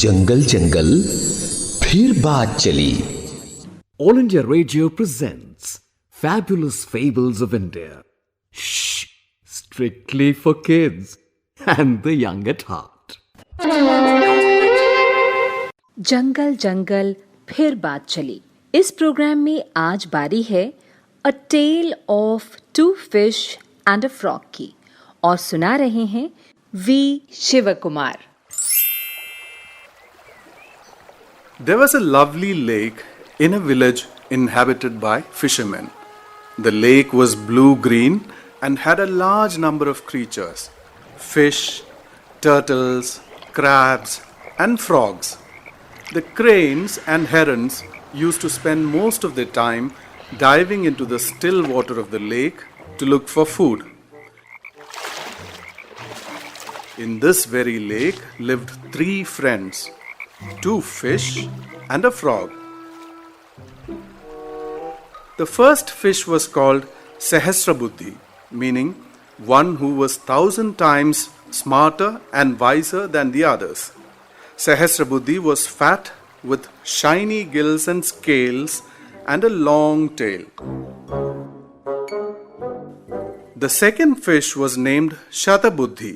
जंगल जंगल फिर बात चली. All India Radio presents Fabulous Fables of India. Shh! Strictly for kids and the young at heart. जंगल जंगल फिर बात चली. इस प्रोग्राम में आज बारी है a tale of two fish and a frog की और सुना रहे हैं V Shivkumar. There was a lovely lake in a village inhabited by fishermen. The lake was blue-green and had a large number of creatures: fish, turtles, crabs, and frogs. The cranes and herons used to spend most of their time diving into the still water of the lake to look for food. In this very lake lived 3 friends: 2 fish and a frog. The first fish was called Sahasrabuddhi, meaning one who was 1,000 times smarter and wiser than the others. Sahasrabuddhi was fat with shiny gills and scales and a long tail. The second fish was named Shatabuddhi,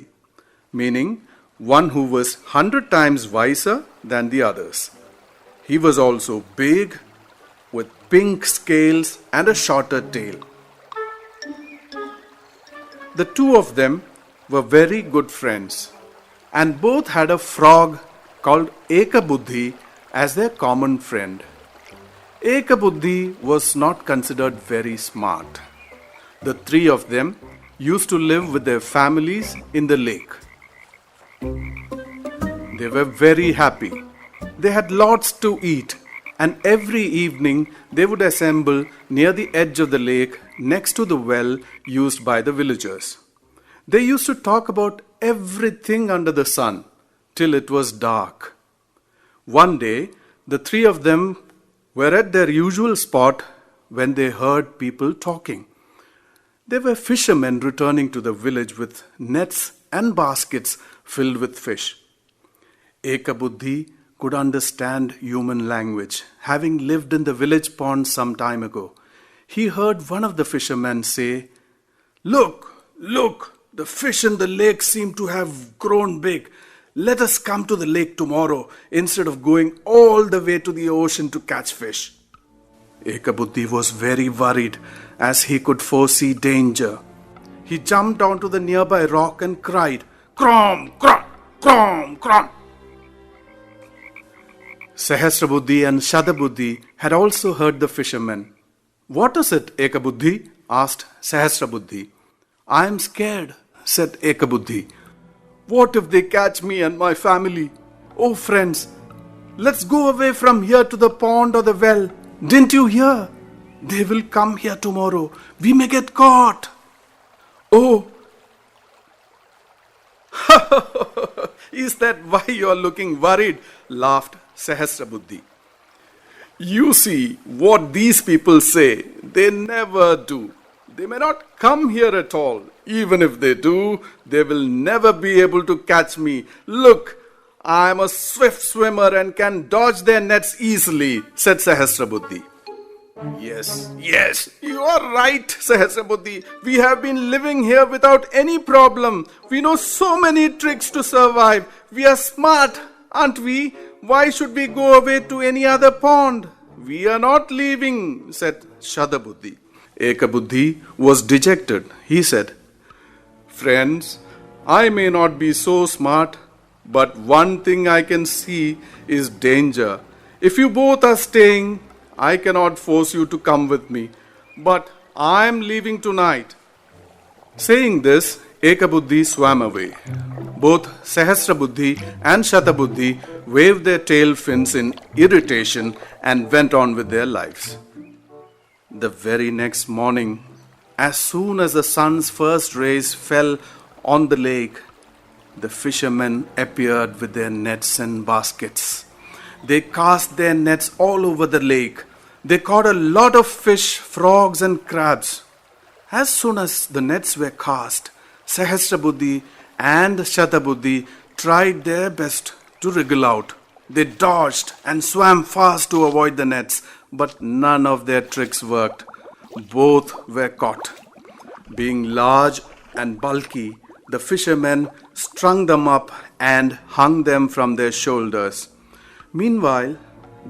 meaning one who was 100 times wiser than the others. He was also big, with pink scales and a shorter tail. The 2 of them were very good friends, and both had a frog called Ekabuddhi as their common friend. Ekabuddhi was not considered very smart. The 3 of them used to live with their families in the lake. They were very happy. They had lots to eat, and every evening they would assemble near the edge of the lake next to the well used by the villagers. They used to talk about everything under the sun till it was dark. One day, the 3 of them were at their usual spot when they heard people talking. They were fishermen returning to the village with nets and baskets filled with fish. Ekabuddhi could understand human language, having lived in the village pond some time ago. He heard one of the fishermen say, "Look, look, the fish in the lake seem to have grown big. Let us come to the lake tomorrow instead of going all the way to the ocean to catch fish." Ekabuddhi was very worried as he could foresee danger. He jumped onto the nearby rock and cried, "Crom, crom, crom, crom." Sahasrabuddhi and Shatabuddhi had also heard the fishermen. "What is it, Ekabuddhi?" asked Sahasrabuddhi. "I am scared," said Ekabuddhi. "What if they catch me and my family? Oh friends, let's go away from here to the pond or the well. Didn't you hear? They will come here tomorrow. We may get caught." "Oh, is that why you are looking worried?" laughed Sahasrabuddhi. "You see what these people say. They never do. They may not come here at all. Even if they do, they will never be able to catch me. Look, I am a swift swimmer and can dodge their nets easily," said Sahasrabuddhi. Yes, you are right, Sahasrabuddhi. We have been living here without any problem. We know so many tricks to survive. We are smart, aren't we? Why should we go away to any other pond? We are not leaving, said Shatabuddhi. Ekabuddhi was dejected. He said, "Friends, I may not be so smart, but one thing I can see is danger. If you both are staying, I cannot force you to come with me, but I am leaving tonight." Saying this, Ekabuddhi swam away. Both Sahasrabuddhi and Shatabuddhi waved their tail fins in irritation and went on with their lives. The very next morning, as soon as the sun's first rays fell on the lake, the fishermen appeared with their nets and baskets. They cast their nets all over the lake. They caught a lot of fish, frogs, and crabs. As soon as the nets were cast, Sahasrabuddhi and Shatabuddhi tried their best to wriggle out. They dodged and swam fast to avoid the nets, but none of their tricks worked. Both were caught. Being large and bulky, the fishermen strung them up and hung them from their shoulders. Meanwhile,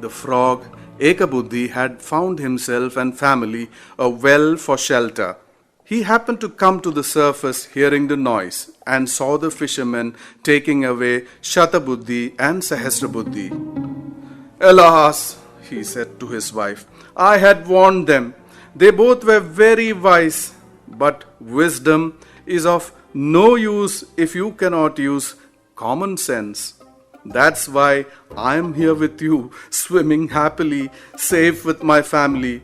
the frog Ekabuddhi had found himself and family a well for shelter. He happened to come to the surface hearing the noise and saw the fishermen taking away Shatabuddhi and Sahasrabuddhi. Alas, he said to his wife, I had warned them. They both were very wise, but wisdom is of no use if you cannot use common sense. That's why I am here with you, swimming happily, safe with my family,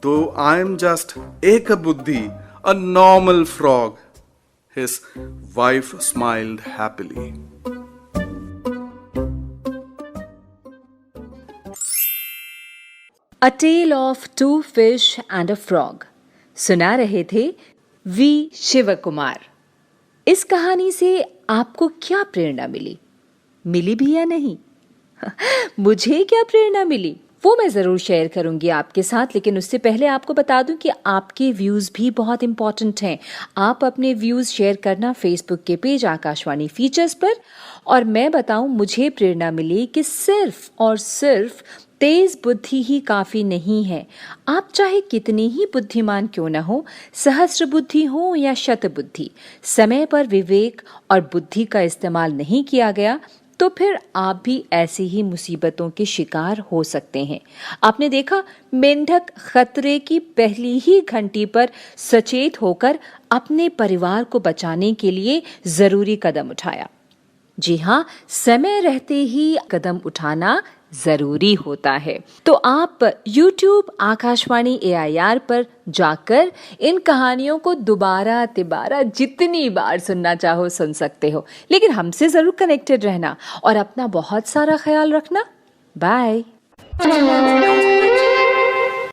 though I am just Ekabuddhi, a normal frog. His wife smiled happily. A Tale of Two Fish and a Frog सुना रहे थे we Shivkumar. इस कहानी से आपको क्या प्रेरणा मिली? मिली भी या नहीं? मुझे क्या प्रेरणा मिली वो मैं ज़रूर शेयर करूंगी आपके साथ, लेकिन उससे पहले आपको बता दूं कि आपके व्यूज़ भी बहुत इंपॉर्टेंट हैं। आप अपने व्यूज़ शेयर करना फेसबुक के पेज आकाशवाणी फीचर्स पर। और मैं बताऊं, मुझे प्रेरणा मिली कि सिर्फ और सिर्फ तेज बुद्धि ही काफ़ी नहीं है। आप चाहे कितनी ही बुद्धिमान क्यों न हो, सहस्र बुद्धि हो या शत बुद्धि, समय पर विवेक और बुद्धि का इस्तेमाल नहीं किया गया तो फिर आप भी ऐसी ही मुसीबतों के शिकार हो सकते हैं। आपने देखा, मेंढक खतरे की पहली ही घंटी पर सचेत होकर अपने परिवार को बचाने के लिए जरूरी कदम उठाया। जी हाँ, समय रहते ही कदम उठाना जरूरी होता है। तो आप YouTube आकाशवाणी AIR पर जाकर इन कहानियों को दोबारा तिबारा जितनी बार सुनना चाहो सुन सकते हो, लेकिन हमसे जरूर कनेक्टेड रहना और अपना बहुत सारा ख्याल रखना। Bye.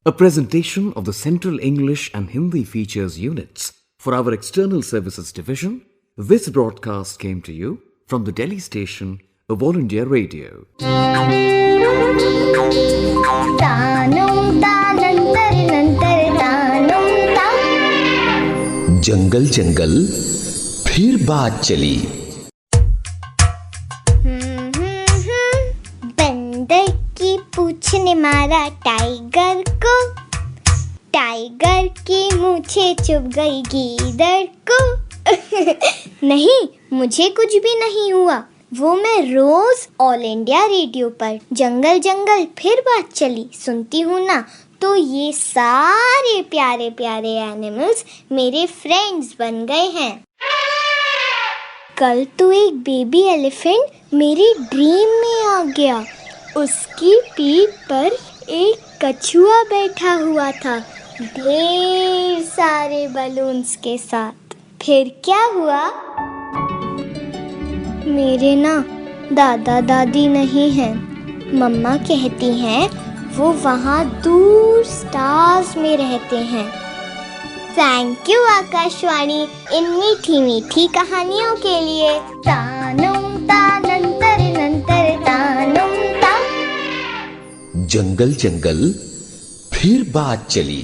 A presentation of the Central English and Hindi Features units for our External Services Division. This broadcast came to you from the Delhi station of All India Radio. जंगल जंगल फिर बात चली। बंदर की पूंछ ने मारा टाइगर को, टाइगर की मूंछें चुभ गई गीदड़ को। नहीं, मुझे कुछ भी नहीं हुआ। वो मैं रोज ऑल इंडिया रेडियो पर जंगल जंगल फिर बात चली सुनती हूँ ना, तो ये सारे प्यारे प्यारे एनिमल्स मेरे फ्रेंड्स बन गए हैं। कल तो एक बेबी एलिफेंट मेरी ड्रीम में आ गया। उसकी पीठ पर एक कछुआ बैठा हुआ था, ढेर सारे बलून्स के साथ। फिर क्या हुआ? मेरे ना दादा दादी नहीं हैं। मम्मा कहती हैं वो वहाँ दूर स्टार्स में रहते हैं। थैंक यू आकाशवाणी इन मीठी मीठी कहानियों के लिए। तानुम तानंतर नंतर तानुम ता। जंगल जंगल फिर बात चली।